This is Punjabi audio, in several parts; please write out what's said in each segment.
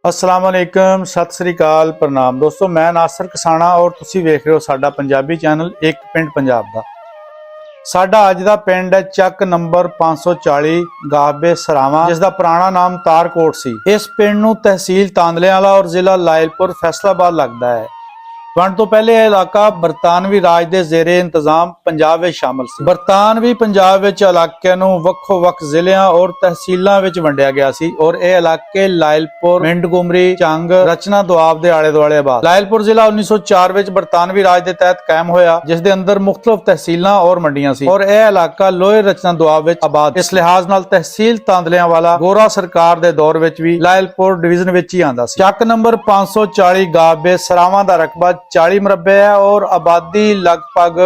अस्सलाम वालेकुम, सत श्री अकाल, प्रणाम दोस्तों। मैं नासर कसाना और तुसी वेख रहे हो साडा पंजाबी चैनल एक पिंड पंजाब दा। साडा अज दा पिंड है ਚੱਕ नंबर 540 गाबे सरावा, जिसका पुराना नाम तारकोट सी। इस पिंड नूं तहसील तांदलेवाला और जिला लायलपुर फैसलाबाद लगदा है। वंड तो पहले यह इलाका बरतानवी राज दे ज़ेरे इंतजाम पंजाब विच शामिल सी। बरतानवी पंजाब विच इलाके नूं वक्खो-वक्ख जिलियां और तहसीलां विच वंडिया गया सी और यह इलाके लायलपुर, मिंटगुमरी, चंग, रचना दुआब दे आले-दुआले आबाद। लायलपुर जिला 1904 विच बरतानवी राज दे तहत कायम होया, जिस दे अंदर मुख्तलिफ तहसीलां और मंडियां सी और यह इलाका लोहे रचना दुआब विच आबाद। इस लिहाज नाल तहसील तांदलेवाला गोरा सरकार दे दौर विच भी लायलपुर डिवीजन विच ही आंदा सी। ਚੱਕ नंबर 540 गाबे सरावा दा रकबा 40 मरबे है और आबादी लगभग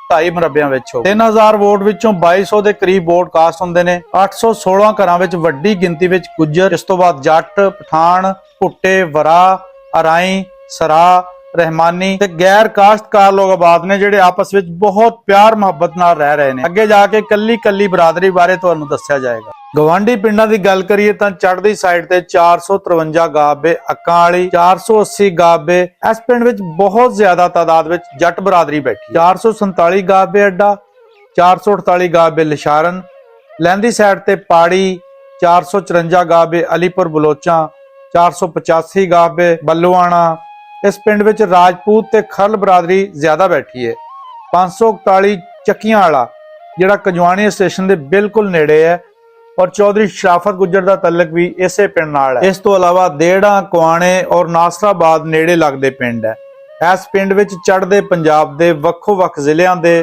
2.5 मरबियां विच हो। 3000 वोट विचों 2200 ਦੇ ਕਰੀਬ ਵੋਟ ਕਾਸਟ ਹੁੰਦੇ ਨੇ। 816 ਘਰਾਂ ਵਿੱਚ ਵੱਡੀ ਗਿਣਤੀ ਵਿੱਚ ਗੁੱਜਰ, ਇਸ ਤੋਂ ਬਾਅਦ ਜੱਟ, ਪਠਾਨ, ਭੁੱਟੇ, ਵਰਾ, ਅਰਾਈ, ਸਰਾ, ਰਹਿਮਾਨੀ ਤੇ ਗੈਰ ਕਾਸ਼ਤਕਾਰ ਲੋਕ ਆਬਾਦ ਨੇ, ਜਿਹੜੇ ਆਪਸ ਵਿੱਚ ਬਹੁਤ ਪਿਆਰ ਮੁਹੱਬਤ ਨਾਲ ਰਹਿ ਰਹੇ ਨੇ। ਅੱਗੇ ਜਾ ਕੇ ਕੱਲੀ ਬਰਾਦਰੀ ਬਾਰੇ ਤੁਹਾਨੂੰ ਦੱਸਿਆ ਜਾਏਗਾ। ਗਵਾਂਢੀ ਪਿੰਡਾਂ ਦੀ ਗੱਲ ਕਰੀਏ ਤਾਂ ਚੜ੍ਹਦੀ ਸਾਈਡ ਤੇ 453 ਗਾਬੇ ਅੱਕਾਂ ਵਾਲੀ, 480 ਗਾਬੇ। ਇਸ ਪਿੰਡ ਵਿੱਚ ਬਹੁਤ ਜ਼ਿਆਦਾ ਤਾਦਾਦ ਵਿੱਚ ਜੱਟ ਬਰਾਦਰੀ ਬੈਠੀ। 447 ਗਾਬੇ ਅੱਡਾ, 448 ਗਾਬੇ ਲਿਸ਼ਾਰਨ। ਲਹਿੰਦੀ ਸਾਈਡ ਤੇ ਪਾੜੀ, 454 ਗਾਬੇ ਅਲੀਪੁਰ ਬਲੋਚਾਂ, 485 ਗਾਬੇ ਬੱਲੂਆਣਾ। इस पिंड विच राजपूत ते खरल बरादरी ज्यादा बैठी है। 541 ਚੱਕੀਆਂ वाला जिहड़ा कजवाणी स्टेशन दे बिल्कुल नेड़े है और चौधरी शराफत गुज्जर दा तल्लक भी इसे पिंड नाल है। इस तो अलावा देड़ा, कुआणे और नासराबाद नेड़े लगदे पिंड है। इस पिंड विच चढ़दे पंजाब दे वक्खो-वक्ख जिलियां दे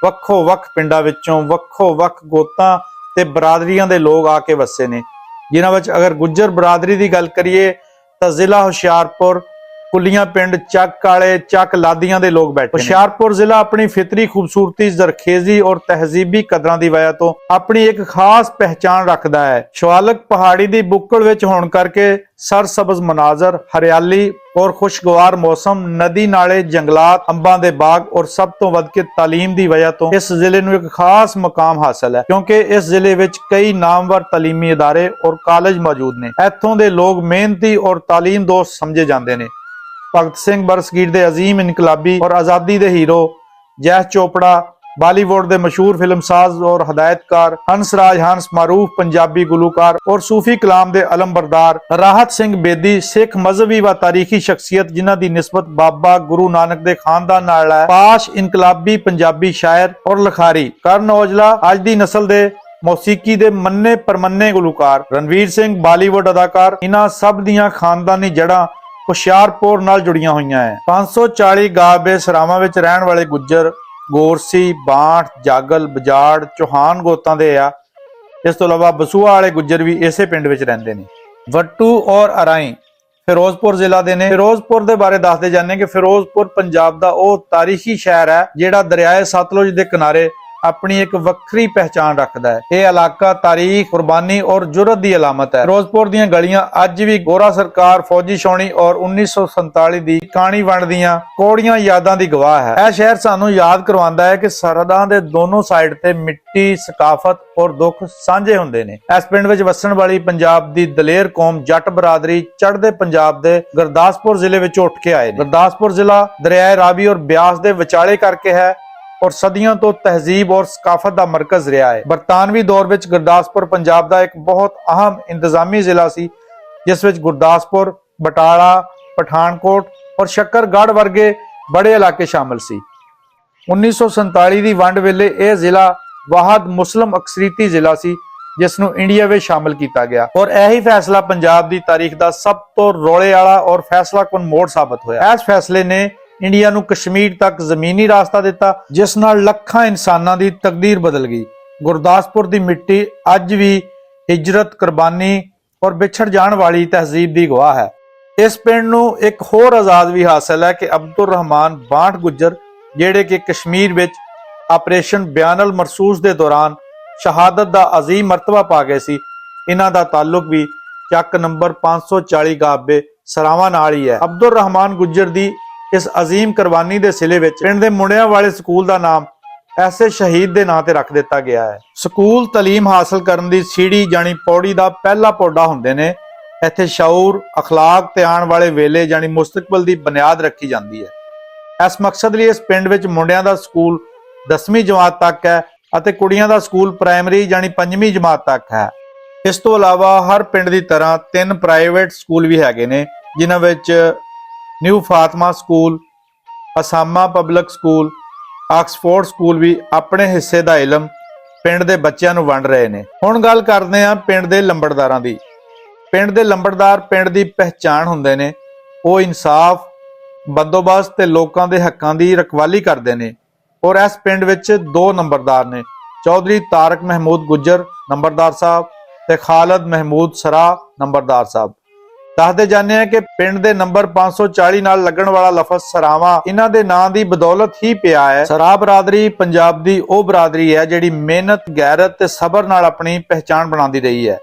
वक्खो-वक्ख पिंडां विचों वक्खो-वक्ख गोतां ते बरादरियां दे लोग आके वसे ने, जिन्हां विच अगर गुज्जर बरादरी दी गल करिए तां जिला हुशियारपुर, कुलियां पिंड, ਚੱਕ ਕਾਲੇ, ਚੱਕ ਲਾਦੀਆਂ ਦੇ ਲੋਕ ਬੈਠੇ ਨੇ। ਹੁਸ਼ਿਆਰਪੁਰ ਜ਼ਿਲ੍ਹਾ ਆਪਣੀ ਫਿਤਰੀ ਖੂਬਸੂਰਤੀ, ਜ਼ਰਖੇਜ਼ੀ ਔਰ ਤਹਿਜ਼ੀਬੀ ਕਦਰਾਂ ਦੀ ਵਜ੍ਹਾ ਤੋਂ ਆਪਣੀ ਇੱਕ ਖਾਸ ਪਹਿਚਾਣ ਰੱਖਦਾ ਹੈ। ਸ਼ਿਵਾਲਕ ਪਹਾੜੀ ਦੀ ਬੁੱਕਲ ਵਿੱਚ ਹੋਣ ਕਰਕੇ ਸਰਸਬਜ਼ ਮਨਾਜ਼ਰ, ਹਰਿਆਲੀ और खुशगवार मौसम, नदी नाले, जंगलात, अंबां दे बाग और सब तो वध के तालीम दी वजह तो इस जिले नूं एक खास मकाम हासिल है, क्योंकि इस जिले विच कई नामवर तालीमी इदारे और कॉलेज मौजूद ने। इत्थों दे लोग मेहनती और तालीम दोस्त समझे जाते हैं। भगत सिंह बरसगीर दे अजीम इनकलाबी और आज़ादी दे हीरो जैस चोपड़ा, बॉलीवुड दे मशहूर फिल्मसाज और हदायतकार हंसराज हंस, मारूफ पंजाबी गुलूकार और सूफी कलाम दे अलमबरदार राहत सिंह बेदी, सिख मजहबी व तारीखी शख्सियत जिन्हां दी निस्बत बाबा गुरु नानक दे खानदान नाल है। पाश इनकलाबी पंजाबी शायर और लखारी करण औजला, अज दी नस्ल दे मौसीकी दे मन्ने परमन्ने गुलूकार रणवीर सिंह, बॉलीवुड अदाकार, इन्हां सब दियां खानदानी जड़ां हुशियारपुर नाल जुड़ियां होईयां है। 540 गाबे सरावां विच रहण वाले गुज्जर गोरसी, बांठ, जागल, बजाड़, चौहान गोतां दे आ। इस तो इलावा बसूआ वाले गुज्जर भी इसे पिंड विच रहिंदे ने। वट्टू और अराई फिरोजपुर जिला दे ने। फिरोजपुर दे बारे दसदे जाने कि फिरोजपुर पंजाब दा ओह तारीखी शहर है जिहड़ा दरियाए सतलुज दे किनारे अपनी एक वक्री पहचान रखता है। यह इलाका तारीख, कुर्बानी और जुरत की अलामत है। फिरोजपुर दीयां गलियां अज भी गोरा सरकार, फौजी छौणी और 1947 दी काणी वंड दीयां कोड़ियां यादां दी गवाह है। यह शहर सानू याद करवांदा है कि सरहदां दे दोनों साइड ते मिट्टी, सकाफत और दुख सांझे हुंदे ने। इस पिंड विच वसण वाली पंजाब दी दलेर कौम जट बरादरी चढ़दे पंजाब दे गुरदासपुर जिले विच उठ के आए। गुरदासपुर जिला दरियाए रावी और ब्यास दे विचाले करके है और सदियों तो तहजीब और सकाफत का मरकज रहा है। बरतानवी दौर विच गुरदासपुर पंजाब का एक बहुत अहम इंतजामी जिला सी, जिस विच गुरदासपुर, बटाला, पठानकोट और शक्करगढ़ वर्गे बड़े इलाके शामिल सी। 1947 की वंड वेले यह जिला वाहद मुस्लिम अक्सरीती जिला सी, जिसनू इंडिया में शामिल किया गया और यही फैसला पंजाब की तारीख का सब तो रौले वाला और फैसला कुन मोड़ साबित होया। इस फैसले ने इंडिया नू कश्मीर तक जमीनी रास्ता दिता, जिस नाल लखां इंसानां दी तकदीर बदल गई। गुरदासपुर दी मिट्टी अज भी हिजरत, कुर्बानी और बिछड़ जाण वाली तहजीब दी गवाह है। इस पिंड नू एक होर आजाद भी हासिल है कि अब्दुल रहमान बांठ गुज्जर, जेड़े कि कश्मीर विच ऑपरेशन बयान अल मरसूस दे दौरान शहादत दा अजीम मरतबा पा गए सी। इन्हां दा ताल्लुक भी ਚੱਕ नंबर 540 गाबे सरावां नाल ही है। अब्दुल रहमान गुज्जर दी इस अजीम कुर्बानी दे सिले विच पिंड दे मुंडियां वाले स्कूल दा नाम ऐसे शहीद दे नां ते रख दिता गया है। स्कूल तालीम हासिल करन दी सीढ़ी जानी पौड़ी दा पहला पौड़ा हुंदे ने ਇੱਥੇ ਸ਼ਊਰ, ਅਖਲਾਕ ਤੇ ਆਉਣ ਵਾਲੇ ਵੇਲੇ ਯਾਨੀ ਮੁਸਤਕਬਲ ਦੀ ਬੁਨਿਆਦ ਰੱਖੀ ਜਾਂਦੀ ਹੈ। ਇਸ ਮਕਸਦ ਲਈ ਇਸ ਪਿੰਡ ਵਿੱਚ ਮੁੰਡਿਆਂ ਦਾ ਸਕੂਲ 10ਵੀਂ ਜਮਾਤ ਤੱਕ ਹੈ ਅਤੇ ਕੁੜੀਆਂ ਦਾ ਸਕੂਲ ਪ੍ਰਾਇਮਰੀ ਯਾਨੀ 5ਵੀਂ ਜਮਾਤ ਤੱਕ ਹੈ। ਇਸ ਤੋਂ ਇਲਾਵਾ ਹਰ ਪਿੰਡ ਦੀ ਤਰ੍ਹਾਂ 3 ਪ੍ਰਾਈਵੇਟ ਸਕੂਲ ਵੀ ਹੈਗੇ ਨੇ, ਜਿਨ੍ਹਾਂ ਵਿੱਚ ਨਿਊ ਫਾਤਮਾ ਸਕੂਲ, ਅਸਾਮਾ ਪਬਲਿਕ ਸਕੂਲ, ਆਕਸਫੋਰਡ ਸਕੂਲ ਵੀ ਆਪਣੇ ਹਿੱਸੇ ਦਾ ਇਲਮ ਪਿੰਡ ਦੇ ਬੱਚਿਆਂ ਨੂੰ ਵੰਡ ਰਹੇ ਨੇ। ਹੁਣ ਗੱਲ ਕਰਦੇ ਹਾਂ ਪਿੰਡ ਦੇ ਲੰਬੜਦਾਰਾਂ ਦੀ। ਪਿੰਡ ਦੇ ਲੰਬੜਦਾਰ ਪਿੰਡ ਦੀ ਪਹਿਚਾਣ ਹੁੰਦੇ ਨੇ। ਉਹ ਇਨਸਾਫ, ਬੰਦੋਬਸਤ ਤੇ ਲੋਕਾਂ ਦੇ ਹੱਕਾਂ ਦੀ ਰਖਵਾਲੀ ਕਰਦੇ ਨੇ। ਔਰ ਇਸ ਪਿੰਡ ਵਿੱਚ 2 ਨੰਬਰਦਾਰ ਨੇ, ਚੌਧਰੀ ਤਾਰਕ ਮਹਿਮੂਦ ਗੁੱਜਰ ਨੰਬਰਦਾਰ ਸਾਹਿਬ ਤੇ ਖਾਲਦ ਮਹਿਮੂਦ ਸਰਾ ਨੰਬਰਦਾਰ ਸਾਹਿਬ। ਦੱਸਦੇ ਜਾਂਦੇ ਆ ਕਿ ਪਿੰਡ ਦੇ ਨੰਬਰ 540 ਨਾਲ ਲੱਗਣ ਵਾਲਾ ਲਫ਼ਜ਼ ਸਰਾਵਾਂ ਇਹਨਾਂ ਦੇ ਨਾਂ ਦੀ ਬਦੌਲਤ ਹੀ ਪਿਆ ਹੈ। ਸਰਾ ਬਰਾਦਰੀ ਪੰਜਾਬ ਦੀ ਉਹ ਬਰਾਦਰੀ ਹੈ ਜਿਹੜੀ ਮਿਹਨਤ, ਗੈਰਤ ਤੇ ਸਬਰ ਨਾਲ ਆਪਣੀ ਪਹਿਚਾਣ ਬਣਾਉਂਦੀ ਰਹੀ ਹੈ।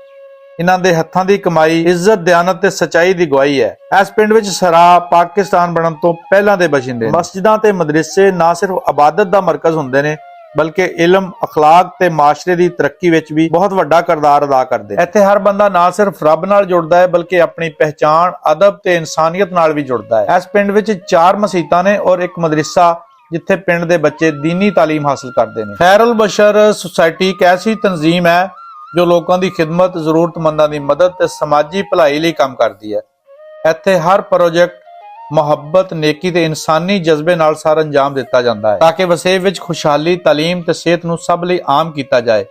ਇਹਨਾਂ ਦੇ ਹੱਥਾਂ ਦੀ ਕਮਾਈ ਇੱਜ਼ਤ, ਦਿਆਨਤ ਤੇ ਸਚਾਈ ਦੀ ਗਵਾਹੀ ਹੈ। ਇਸ ਪਿੰਡ ਵਿੱਚ ਸਰਾ ਪਾਕਿਸਤਾਨ ਬਣਨ ਤੋਂ ਪਹਿਲਾਂ ਦੇ ਬਸ਼ਿੰਦੇ ਨੇ। ਮਸਜਿਦਾਂ ਤੇ ਮਦਰਸੇ ਨਾ ਸਿਰਫ ਇਬਾਦਤ ਦਾ ਮਰਕਜ਼ ਹੁੰਦੇ ਨੇ, ਬਲਕਿ ਇਲਮ, ਅਖਲਾਕ ਤੇ ਮਾਸ਼ਰੇ ਦੀ ਤਰੱਕੀ ਵਿੱਚ ਵੀ ਬਹੁਤ ਵੱਡਾ ਕਿਰਦਾਰ ਅਦਾ ਕਰਦੇ ਨੇ। ਇੱਥੇ ਹਰ ਬੰਦਾ ਨਾ ਸਿਰਫ ਰੱਬ ਨਾਲ ਜੁੜਦਾ ਹੈ, ਬਲਕਿ ਆਪਣੀ ਪਹਿਚਾਣ, ਅਦਬ ਤੇ ਇਨਸਾਨੀਅਤ ਨਾਲ ਵੀ ਜੁੜਦਾ ਹੈ। ਇਸ ਪਿੰਡ ਵਿੱਚ 4 ਮਸੀਤਾਂ ਨੇ ਔਰ 1 ਮਦਰਸਾ, ਜਿੱਥੇ ਪਿੰਡ ਦੇ ਬੱਚੇ ਦੀਨੀ ਤਾਲੀਮ ਹਾਸਲ ਕਰਦੇ ਨੇ। ਖੈਰੁਲ ਬਸ਼ਰ ਸੁਸਾਇਟੀ ਇੱਕ ਐਸੀ ਤਨਜ਼ੀਮ ਹੈ ਜੋ ਲੋਕਾਂ ਦੀ ਖਿਦਮਤ, ਜ਼ਰੂਰਤਮੰਦਾਂ ਦੀ ਮਦਦ ਤੇ ਸਮਾਜੀ ਭਲਾਈ ਲਈ ਕੰਮ ਕਰਦੀ ਹੈ। ਇੱਥੇ ਹਰ ਪ੍ਰੋਜੈਕਟ ਮੁਹੱਬਤ, ਨੇਕੀ ਤੇ ਇਨਸਾਨੀ ਜਜ਼ਬੇ ਨਾਲ ਸਰ ਅੰਜਾਮ ਦਿੱਤਾ ਜਾਂਦਾ ਹੈ ਤਾਂ ਕਿ ਵਸੇਬ ਵਿੱਚ ਖੁਸ਼ਹਾਲੀ, ਤਾਲੀਮ ਤੇ ਸਿਹਤ ਨੂੰ ਸਭ ਲਈ ਆਮ ਕੀਤਾ ਜਾਏ।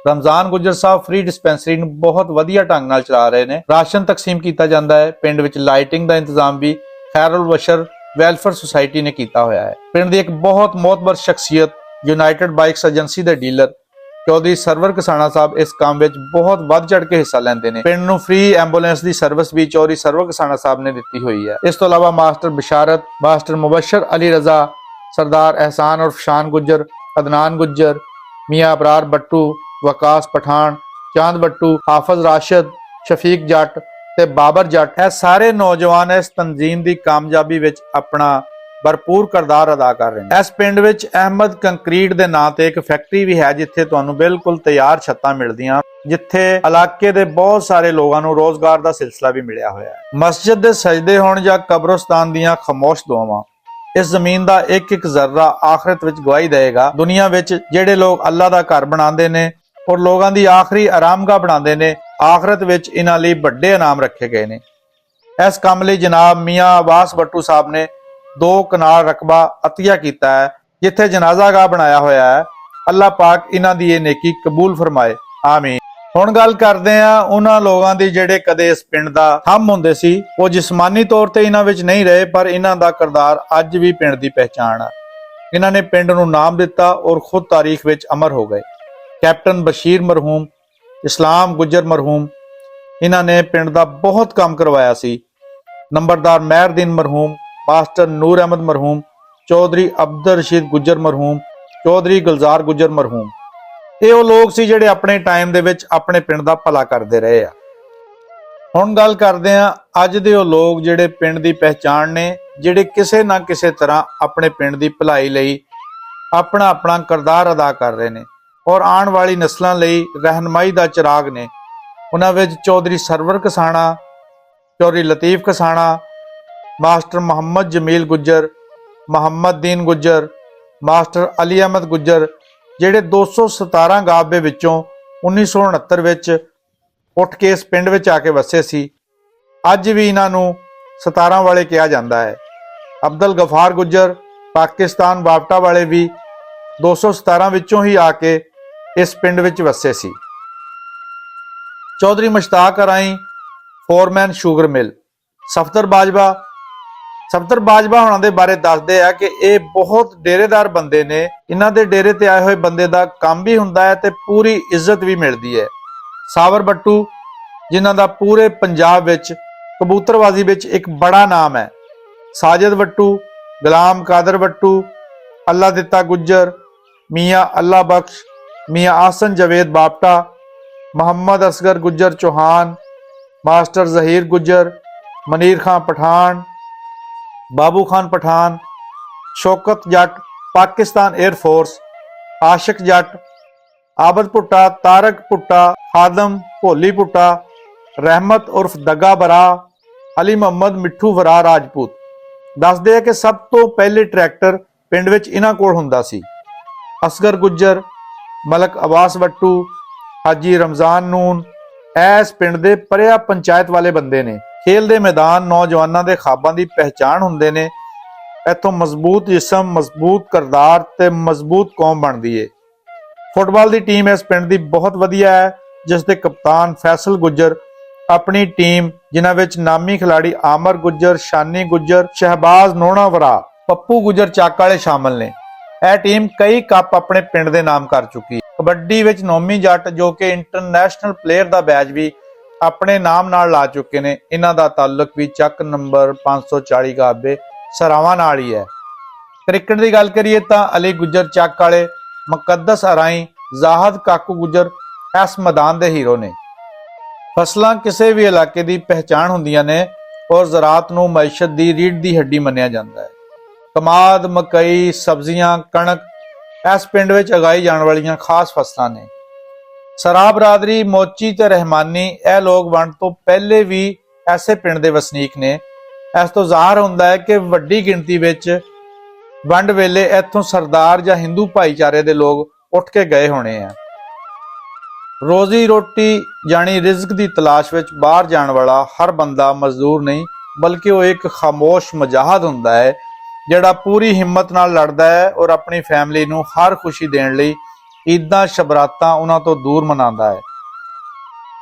ਰਮਜ਼ਾਨ ਗੁੱਜਰ ਸਾਹਿਬ ਫ੍ਰੀ ਡਿਸਪੈਂਸਰੀ ਨੂੰ ਬਹੁਤ ਵਧੀਆ ਢੰਗ ਨਾਲ ਚਲਾ ਰਹੇ ਨੇ। ਰਾਸ਼ਨ ਤਕਸੀਮ ਕੀਤਾ ਜਾਂਦਾ ਹੈ। ਪਿੰਡ ਵਿੱਚ ਲਾਈਟਿੰਗ ਦਾ ਇੰਤਜ਼ਾਮ ਵੀ ਖੈਰੁਲ ਬਸ਼ਰ ਵੈਲਫੇਅਰ ਸੁਸਾਇਟੀ ਨੇ ਕੀਤਾ ਹੋਇਆ ਹੈ। ਪਿੰਡ ਦੀ ਇੱਕ ਬਹੁਤ ਮੋਤਬਰ ਸ਼ਖਸੀਅਤ, ਯੂਨਾਈਟਿਡ ਬਾਈਕਸ ਏਜੰਸੀ ਦੇ ਡੀਲਰ ਚੌਧਰੀ ਸਰਵਰ ਕਸਾਣਾ ਸਾਹਿਬ ਇਸ ਕੰਮ ਵਿੱਚ ਬਹੁਤ ਵੱਧ ਚੜ ਕੇ ਹਿੱਸਾ ਲੈਂਦੇ ਨੇ। ਪਿੰਡ ਨੂੰ ਫ੍ਰੀ ਐਂਬੂਲੈਂਸ ਦੀ ਸਰਵਿਸ ਵੀ ਚੌਧਰੀ ਸਰਵਰ ਕਸਾਣਾ ਸਾਹਿਬ ਨੇ ਦਿੱਤੀ ਹੋਈ ਹੈ। ਇਸ ਤੋਂ ਇਲਾਵਾ ਮਾਸਟਰ ਬਿਸ਼ਾਰਤ, ਮਾਸਟਰ ਮੁਬਸ਼ਰ ਅਲੀ ਰਜ਼ਾ, ਸਰਦਾਰ ਅਹਿਸਾਨ ਉਰਫ ਸ਼ਾਨ ਗੁੱਜਰ, ਅਦਨਾਨ ਗੁੱਜਰ, ਮੀਆਂ ਅਬਰਾਰ ਬੱਟੂ, ਵਕਾਸ ਪਠਾਨ, ਚਾਂਦ ਬੱਟੂ, ਹਾਫਜ਼ ਰਾਸ਼ਦ, ਸ਼ਫੀਕ ਜੱਟ ਤੇ ਬਾਬਰ ਜੱਟ, ਇਹ ਸਾਰੇ ਨੌਜਵਾਨ ਇਸ ਤਨਜ਼ੀਮ ਦੀ ਕਾਮਯਾਬੀ ਵਿੱਚ ਆਪਣਾ ਭਰਪੂਰ ਕਿਰਦਾਰ ਅਦਾ ਕਰ ਰਹੇ ਨੇ। ਇਸ ਪਿੰਡ ਵਿੱਚ ਅਹਿਮਦ ਕੰਕਰੀਟ ਦੇ ਨਾਂ ਤੇ ਇੱਕ ਫੈਕਟਰੀ ਵੀ ਹੈ, ਜਿੱਥੇ ਤੁਹਾਨੂੰ ਬਿਲਕੁਲ ਤਿਆਰ ਛੱਤਾਂ ਮਿਲਦੀਆਂ, ਜਿੱਥੇ ਇਲਾਕੇ ਦੇ ਬਹੁਤ ਸਾਰੇ ਲੋਕਾਂ ਨੂੰ ਰੋਜ਼ਗਾਰ ਦਾ ਸਿਲਸਿਲਾ ਵੀ ਮਿਲਿਆ ਹੋਇਆ ਹੈ। ਮਸਜਿਦ ਦੇ ਸਜਦੇ ਹੋਣ ਜਾਂ ਕਬਰਸਤਾਨ ਦੀਆਂ ਖਾਮੋਸ਼ ਦੁਆਵਾਂ, ਇਸ ਜ਼ਮੀਨ ਦਾ ਇੱਕ ਇੱਕ ਜ਼ਰਰਾ ਆਖਰਤ ਵਿੱਚ ਗਵਾਹੀ ਦੇਗਾ। ਦੁਨੀਆ ਵਿੱਚ ਜਿਹੜੇ ਲੋਕ ਅੱਲਾ ਦਾ ਘਰ ਬਣਾਉਂਦੇ ਨੇ ਔਰ ਲੋਕਾਂ ਦੀ ਆਖਰੀ ਆਰਾਮਗਾਹ ਬਣਾਉਂਦੇ ਨੇ, ਆਖਰਤ ਵਿੱਚ ਇਹਨਾਂ ਲਈ ਵੱਡੇ ਇਨਾਮ ਰੱਖੇ ਗਏ ਨੇ। ਇਸ ਕੰਮ ਲਈ ਜਨਾਬ ਮੀਆਂ ਅਬਾਸ ਬੱਟੂ ਸਾਹਿਬ ਨੇ 2 ਕਨਾਲ ਰਕਬਾ ਅਤੀਆ ਕੀਤਾ ਹੈ, ਜਿੱਥੇ ਜਨਾਜ਼ਾਗਾਹ ਬਣਾਇਆ ਹੋਇਆ ਹੈ। ਅੱਲਾਹ ਪਾਕ ਇਹਨਾਂ ਦੀ ਇਹ ਨੇਕੀ ਕਬੂਲ ਫਰਮਾਏ, ਆਮੀਨ। ਹੁਣ ਗੱਲ ਕਰਦੇ ਆ ਉਹਨਾਂ ਲੋਕਾਂ ਦੀ ਜਿਹੜੇ ਕਦੇ ਇਸ ਪਿੰਡ ਦਾ ਥੰਮ ਹੁੰਦੇ ਸੀ। ਉਹ ਜਿਸਮਾਨੀ ਤੌਰ ਤੇ ਇਹਨਾਂ ਵਿੱਚ ਨਹੀਂ ਰਹੇ, ਪਰ ਇਹਨਾਂ ਦਾ ਕਿਰਦਾਰ ਅੱਜ ਵੀ ਪਿੰਡ ਦੀ ਪਹਿਚਾਣ ਹੈ। ਇਹਨਾਂ ਨੇ ਪਿੰਡ ਨੂੰ ਨਾਮ ਦਿੱਤਾ ਔਰ ਖੁਦ ਤਾਰੀਖ ਵਿੱਚ ਅਮਰ ਹੋ ਗਏ। ਕੈਪਟਨ ਬਸ਼ੀਰ ਮਰਹੂਮ, ਇਸਲਾਮ ਗੁੱਜਰ ਮਰਹੂਮ, ਇਹਨਾਂ ਨੇ ਪਿੰਡ ਦਾ ਬਹੁਤ ਕੰਮ ਕਰਵਾਇਆ ਸੀ। ਨੰਬਰਦਾਰ ਮਹਿਰਦੀਨ ਮਰਹੂਮ, ਮਾਸਟਰ ਨੂਰ ਅਹਿਮਦ ਮਰਹੂਮ, ਚੌਧਰੀ ਅਬਦੁਲ ਰਸ਼ੀਦ ਗੁੱਜਰ ਮਰਹੂਮ, ਚੌਧਰੀ ਗੁਲਜ਼ਾਰ ਗੁੱਜਰ ਮਰਹੂਮ, ਇਹ ਉਹ ਲੋਕ ਸੀ ਜਿਹੜੇ ਆਪਣੇ ਟਾਈਮ ਦੇ ਵਿੱਚ ਆਪਣੇ ਪਿੰਡ ਦਾ ਭਲਾ ਕਰਦੇ ਰਹੇ ਆ। ਹੁਣ ਗੱਲ ਕਰਦੇ ਆ ਅੱਜ ਦੇ ਉਹ ਲੋਕ ਜਿਹੜੇ ਪਿੰਡ ਦੀ ਪਹਿਚਾਣ ਨੇ, ਜਿਹੜੇ ਕਿਸੇ ਨਾ ਕਿਸੇ ਤਰ੍ਹਾਂ ਆਪਣੇ ਪਿੰਡ ਦੀ ਭਲਾਈ ਲਈ ਆਪਣਾ ਆਪਣਾ ਕਿਰਦਾਰ ਅਦਾ ਕਰ ਰਹੇ ਨੇ ਔਰ ਆਉਣ ਵਾਲੀ ਨਸਲਾਂ ਲਈ ਰਹਿਨਮਾਈ ਦਾ ਚਿਰਾਗ ਨੇ। ਉਹਨਾਂ ਵਿੱਚ ਚੌਧਰੀ ਸਰਵਰ ਕਸਾਣਾ, ਚੌਧਰੀ ਲਤੀਫ ਕਸਾਣਾ, ਮਾਸਟਰ ਮੁਹੰਮਦ ਜਮੀਲ ਗੁੱਜਰ, ਮੁਹੰਮਦ ਦੀਨ ਗੁੱਜਰ, ਮਾਸਟਰ ਅਲੀ ਅਹਿਮਦ ਗੁੱਜਰ, ਜਿਹੜੇ 217 ਗਾਬੇ ਵਿੱਚੋਂ 1969 ਵਿੱਚ ਉੱਠ ਕੇ ਇਸ ਪਿੰਡ ਵਿੱਚ ਆ ਕੇ ਵਸੇ ਸੀ। ਅੱਜ ਵੀ ਇਹਨਾਂ ਨੂੰ 17 ਵਾਲੇ ਕਿਹਾ ਜਾਂਦਾ ਹੈ। ਅਬਦੁਲ ਗਫਾਰ ਗੁੱਜਰ ਪਾਕਿਸਤਾਨ ਵਾਪਟਾ ਵਾਲੇ ਵੀ 217 ਵਿੱਚੋਂ ਹੀ ਆ ਕੇ ਇਸ ਪਿੰਡ ਵਿੱਚ ਵਸੇ ਸੀ। Chaudhry Mushtaq Arai, foreman sugar mill. Safdar Bajwa ਹੋਣਾ ਦੇ ਬਾਰੇ ਦੱਸਦੇ ਆ ਕਿ ਇਹ ਬਹੁਤ ਡੇਰੇਦਾਰ ਬੰਦੇ ਨੇ। ਇਹਨਾਂ ਦੇ ਡੇਰੇ ਤੇ ਆਏ ਹੋਏ ਬੰਦੇ ਦਾ ਕੰਮ ਵੀ ਹੁੰਦਾ ਹੈ ਤੇ ਪੂਰੀ ਇੱਜ਼ਤ ਵੀ ਮਿਲਦੀ ਹੈ। ਸਾਵਰ ਬੱਟੂ, ਜਿਨ੍ਹਾਂ ਦਾ ਪੂਰੇ ਪੰਜਾਬ ਵਿੱਚ ਕਬੂਤਰਬਾਜ਼ੀ ਵਿੱਚ ਇੱਕ ਬੜਾ ਨਾਮ ਹੈ। ਸਾਜਦ ਬੱਟੂ, ਗੁਲਾਮ ਕਾਦਰ ਬੱਟੂ, ਅੱਲਾ ਦਿੱਤਾ ਗੁੱਜਰ, ਮੀਆਂ ਅੱਲਾ ਬਖਸ਼, ਮੀਆਂ ਆਸਨ ਜਵੇਦ ਬਾਪਟਾ, ਮੁਹੰਮਦ ਅਸਗਰ ਗੁੱਜਰ ਚੌਹਾਨ, ਮਾਸਟਰ ਜ਼ਹੀਰ ਗੁੱਜਰ, ਮਨੀਰ ਖਾਨ ਪਠਾਨ, ਬਾਬੂ ਖਾਨ ਪਠਾਨ, ਸ਼ੌਕਤ ਜੱਟ ਪਾਕਿਸਤਾਨ 에ਅਰ ਫੋਰਸ, ਆਸ਼ਿਕ ਜੱਟ, ਆਬਦ ਭੁੱਟਾ, ਤਾਰਕ ਭੁੱਟਾ, ਖਾਦਮ ਭੋਲੀ ਭੁੱਟਾ, ਰਹਿਮਤ ਉਰਫ ਦੱਗਾ ਬਰਾ, ਅਲੀ ਮੁਹੰਮਦ ਮਿੱਠੂ ਵਰਾ ਰਾਜਪੂਤ। ਦੱਸਦੇ ਆ ਕਿ ਸਭ ਤੋਂ ਪਹਿਲੇ ਟਰੈਕਟਰ ਪਿੰਡ ਵਿੱਚ ਇਹਨਾਂ ਕੋਲ ਹੁੰਦਾ ਸੀ। ਅਸਗਰ ਗੁੱਜਰ, ਮਲਕ ਅਬਾਸ ਵੱਟੂ, ਹਾਜੀ ਰਮਜ਼ਾਨ ਨੂਨ ਇਸ ਪਿੰਡ ਦੇ ਪਰਿਆ ਪੰਚਾਇਤ ਵਾਲੇ ਬੰਦੇ ਨੇ। ਖੇਲ ਦੇ ਮੈਦਾਨ ਨੌਜਵਾਨਾਂ ਦੇ ਖਾਬਾਂ ਦੀ ਪਹਿਚਾਣ ਹੁੰਦੇ ਨੇ। ਇੱਥੋਂ ਮਜ਼ਬੂਤ ਜਿਸਮ, ਮਜ਼ਬੂਤ ਕਿਰਦਾਰ ਤੇ ਮਜ਼ਬੂਤ ਕੌਮ ਬਣਦੀ ਏ। ਫੁੱਟਬਾਲ ਦੀ ਟੀਮ ਇਸ ਪਿੰਡ ਦੀ ਬਹੁਤ ਵਧੀਆ ਹੈ, ਜਿਸ ਦੇ ਕਪਤਾਨ ਫੈਸਲ ਗੁੱਜਰ ਆਪਣੀ ਟੀਮ, ਜਿਨ੍ਹਾਂ ਵਿੱਚ ਨਾਮੀ ਖਿਲਾੜੀ ਆਮਰ ਗੁੱਜਰ, ਸ਼ਾਨੀ ਗੁੱਜਰ, ਸ਼ਹਿਬਾਜ਼ ਨੋਣਾਵਰਾ, ਪੱਪੂ ਗੁੱਜਰ ਚੱਕ ਵਾਲੇ ਸ਼ਾਮਲ ਨੇ। ਇਹ ਟੀਮ ਕਈ ਕੱਪ ਆਪਣੇ ਪਿੰਡ ਦੇ ਨਾਮ ਕਰ ਚੁੱਕੀ ਹੈ। ਕਬੱਡੀ ਵਿੱਚ ਨੌਮੀ ਜੱਟ, ਜੋ ਕਿ ਇੰਟਰਨੈਸ਼ਨਲ ਪਲੇਅਰ ਦਾ ਬੈਜ ਵੀ ਆਪਣੇ ਨਾਮ ਨਾਲ ਲਾ ਚੁੱਕੇ ਨੇ, ਇਹਨਾਂ ਦਾ ਤਾਲੁਕ ਵੀ ਚੱਕ ਨੰਬਰ 540 ਗਾਬੇ ਸਰਾਵਾਂ ਨਾਲ ਹੀ ਹੈ। ਕ੍ਰਿਕਟ ਦੀ ਗੱਲ ਕਰੀਏ ਤਾਂ ਅਲੀ ਗੁੱਜਰ ਚੱਕ ਵਾਲੇ, ਮੁਕੱਦਸ ਅਰਾਈ, ਜ਼ਾਹਦ ਕਾਕੂ ਗੁੱਜਰ ਇਸ ਮੈਦਾਨ ਦੇ ਹੀਰੋ ਨੇ। ਫਸਲਾਂ ਕਿਸੇ ਵੀ ਇਲਾਕੇ ਦੀ ਪਹਿਚਾਣ ਹੁੰਦੀਆਂ ਨੇ ਔਰ ਜ਼ਰਾਤ ਨੂੰ ਮਈਸ਼ਤ ਦੀ ਰੀੜ੍ਹ ਦੀ ਹੱਡੀ ਮੰਨਿਆ ਜਾਂਦਾ ਹੈ। ਕਮਾਦ, ਮਕਈ, ਸਬਜ਼ੀਆਂ, ਕਣਕ ਇਸ ਪਿੰਡ ਵਿੱਚ ਉਗਾਈ ਜਾਣ ਵਾਲੀਆਂ ਖਾਸ ਫਸਲਾਂ ਨੇ। ਸਰਾ ਬਰਾਦਰੀ, ਮੋਚੀ ਤੇ ਰਹਿਮਾਨੀ ਇਹ ਲੋਕ ਵੰਡ ਤੋਂ ਪਹਿਲੇ ਵੀ ਐਸੇ ਪਿੰਡ ਦੇ ਵਸਨੀਕ ਨੇ। ਇਸ ਤੋਂ ਜ਼ਾਹਰ ਹੁੰਦਾ ਹੈ ਕਿ ਵੱਡੀ ਗਿਣਤੀ ਵਿੱਚ ਵੰਡ ਵੇਲੇ ਇੱਥੋਂ ਸਰਦਾਰ ਜਾਂ ਹਿੰਦੂ ਭਾਈਚਾਰੇ ਦੇ ਲੋਕ ਉੱਠ ਕੇ ਗਏ ਹੋਣੇ ਆ। ਰੋਜ਼ੀ ਰੋਟੀ ਜਾਣੀ ਰਿਜ਼ਕ ਦੀ ਤਲਾਸ਼ ਵਿੱਚ ਬਾਹਰ ਜਾਣ ਵਾਲਾ ਹਰ ਬੰਦਾ ਮਜ਼ਦੂਰ ਨਹੀਂ, ਬਲਕਿ ਉਹ ਇੱਕ ਖਾਮੋਸ਼ ਮੁਜਾਹਿਦ ਹੁੰਦਾ ਹੈ, ਜਿਹੜਾ ਪੂਰੀ ਹਿੰਮਤ ਨਾਲ ਲੜਦਾ ਹੈ ਔਰ ਆਪਣੀ ਫੈਮਿਲੀ ਨੂੰ ਹਰ ਖੁਸ਼ੀ ਦੇਣ ਲਈ ਈਦਾਂ ਸ਼ਬਰਾਤਾਂ ਉਹਨਾਂ ਤੋਂ ਦੂਰ ਮਨਾਉਂਦਾ ਹੈ।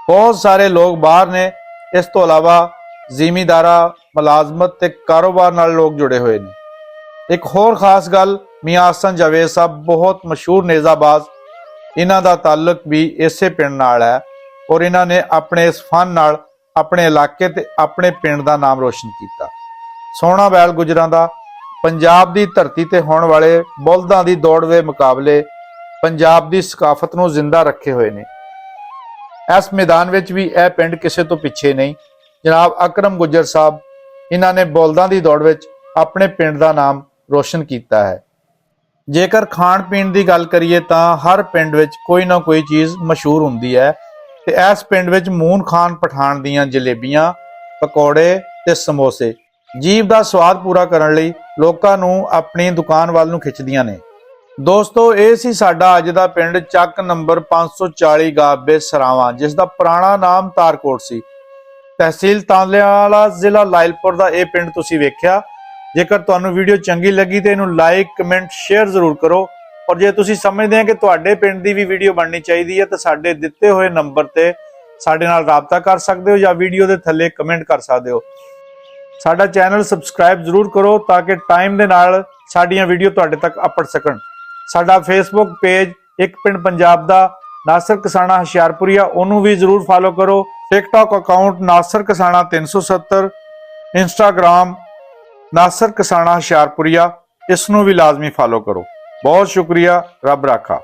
ਬਹੁਤ ਸਾਰੇ ਲੋਕ ਬਾਹਰ ਨੇ। ਇਸ ਤੋਂ ਇਲਾਵਾ ਜ਼ਿਮੀਂਦਾਰਾਂ, ਮੁਲਾਜ਼ਮਤ ਤੇ ਕਾਰੋਬਾਰ ਨਾਲ ਲੋਕ ਜੁੜੇ ਹੋਏ ਨੇ। ਇੱਕ ਹੋਰ ਖਾਸ ਗੱਲ, ਮੀਆਂ ਹਸਨ ਜਾਵੇਦ ਸਾਹਿਬ ਬਹੁਤ ਮਸ਼ਹੂਰ ਨੇਜ਼ਾਬਾਜ਼, ਇਹਨਾਂ ਦਾ ਤਾਲੁਕ ਵੀ ਇਸੇ ਪਿੰਡ ਨਾਲ ਹੈ ਔਰ ਇਹਨਾਂ ਨੇ ਆਪਣੇ ਇਸ ਫਨ ਨਾਲ ਆਪਣੇ ਇਲਾਕੇ ਤੇ ਆਪਣੇ ਪਿੰਡ ਦਾ ਨਾਮ ਰੋਸ਼ਨ ਕੀਤਾ। ਸੋਹਣਾ ਬੈਲ ਗੁਜਰਾਂ ਦਾ ਪੰਜਾਬ ਦੀ ਧਰਤੀ ਤੇ ਹੋਣ ਵਾਲੇ ਬਲਦਾਂ ਦੀ ਦੌੜਵੇ ਮੁਕਾਬਲੇ ਪੰਜਾਬ ਦੀ ਸਕਾਫਤ ਨੂੰ ਜ਼ਿੰਦਾ ਰੱਖੇ ਹੋਏ ਨੇ। ਇਸ ਮੈਦਾਨ ਵਿੱਚ ਵੀ ਇਹ ਪਿੰਡ ਕਿਸੇ ਤੋਂ ਪਿੱਛੇ ਨਹੀਂ। ਜਨਾਬ ਅਕਰਮ ਗੁੱਜਰ ਸਾਹਿਬ, ਇਹਨਾਂ ਨੇ ਬਲਦਾਂ ਦੀ ਦੌੜ ਵਿੱਚ ਆਪਣੇ ਪਿੰਡ ਦਾ ਨਾਮ ਰੋਸ਼ਨ ਕੀਤਾ ਹੈ। ਜੇਕਰ ਖਾਣ ਪੀਣ ਦੀ ਗੱਲ ਕਰੀਏ ਤਾਂ ਹਰ ਪਿੰਡ ਵਿੱਚ ਕੋਈ ਨਾ ਕੋਈ ਚੀਜ਼ ਮਸ਼ਹੂਰ ਹੁੰਦੀ ਹੈ ਤੇ ਇਸ ਪਿੰਡ ਵਿੱਚ ਮੂਨ ਖਾਨ ਪਠਾਨ ਦੀਆਂ ਜਲੇਬੀਆਂ, ਪਕੌੜੇ ਤੇ ਸਮੋਸੇ ਜੀਭ ਦਾ ਸਵਾਦ ਪੂਰਾ ਕਰਨ ਲਈ ਲੋਕਾਂ ਨੂੰ ਆਪਣੀ ਦੁਕਾਨ ਵੱਲ ਨੂੰ ਖਿੱਚਦੀਆਂ ਨੇ। ਦੋਸਤੋ, ਇਹ ਸੀ ਸਾਡਾ ਅੱਜ ਦਾ ਪਿੰਡ ਚੱਕ ਨੰਬਰ 540 ਗਾਬੇ ਸਰਾਵਾਂ, ਜਿਸ ਦਾ ਪੁਰਾਣਾ ਨਾਮ ਤਾਰਕੋਟ ਸੀ। ਤਹਿਸੀਲ ਤਾਂਦਿਆਲਾ, ਜ਼ਿਲ੍ਹਾ ਲਾਇਲਪੁਰ ਦਾ ਇਹ ਪਿੰਡ ਤੁਸੀਂ ਵੇਖਿਆ। ਜੇਕਰ ਤੁਹਾਨੂੰ ਵੀਡੀਓ ਚੰਗੀ ਲੱਗੀ ਤੇ ਇਹਨੂੰ ਲਾਈਕ, ਕਮੈਂਟ, ਸ਼ੇਅਰ ਜ਼ਰੂਰ ਕਰੋ। ਔਰ ਜੇ ਤੁਸੀਂ ਸਮਝਦੇ ਆ ਕਿ ਤੁਹਾਡੇ ਪਿੰਡ ਦੀ ਵੀ ਵੀਡੀਓ ਬਣਨੀ ਚਾਹੀਦੀ ਹੈ ਤਾਂ ਸਾਡੇ ਦਿੱਤੇ ਹੋਏ ਨੰਬਰ ਤੇ ਸਾਡੇ ਨਾਲ ਰਾਬਤਾ ਕਰ ਸਕਦੇ ਹੋ ਜਾਂ ਵੀਡੀਓ ਦੇ ਥੱਲੇ ਕਮੈਂਟ ਕਰ ਸਕਦੇ ਹੋ। ਸਾਡਾ ਚੈਨਲ ਸਬਸਕ੍ਰਾਈਬ ਜ਼ਰੂਰ ਕਰੋ ਤਾਂ ਕਿ ਟਾਈਮ ਦੇ ਨਾਲ ਸਾਡੀਆਂ ਵੀਡੀਓ ਤੁਹਾਡੇ ਤੱਕ ਪਹੁੰਚ ਸਕਣ। ਸਾਡਾ ਫੇਸਬੁੱਕ ਪੇਜ ਇੱਕ ਪਿੰਡ ਪੰਜਾਬ ਦਾ ਨਾਸਰ ਕਸਾਣਾ ਹੁਸ਼ਿਆਰਪੁਰੀਆ, ਉਹਨੂੰ ਵੀ ਜ਼ਰੂਰ ਫਾਲੋ ਕਰੋ। TikTok account Nasar Kasana 370, Instagram Nasar Kasana Hoshiarpuria, ਇਸ ਨੂੰ ਵੀ ਲਾਜ਼ਮੀ ਫਾਲੋ ਕਰੋ। ਬਹੁਤ ਸ਼ੁਕਰੀਆ। ਰੱਬ ਰਾਖਾ।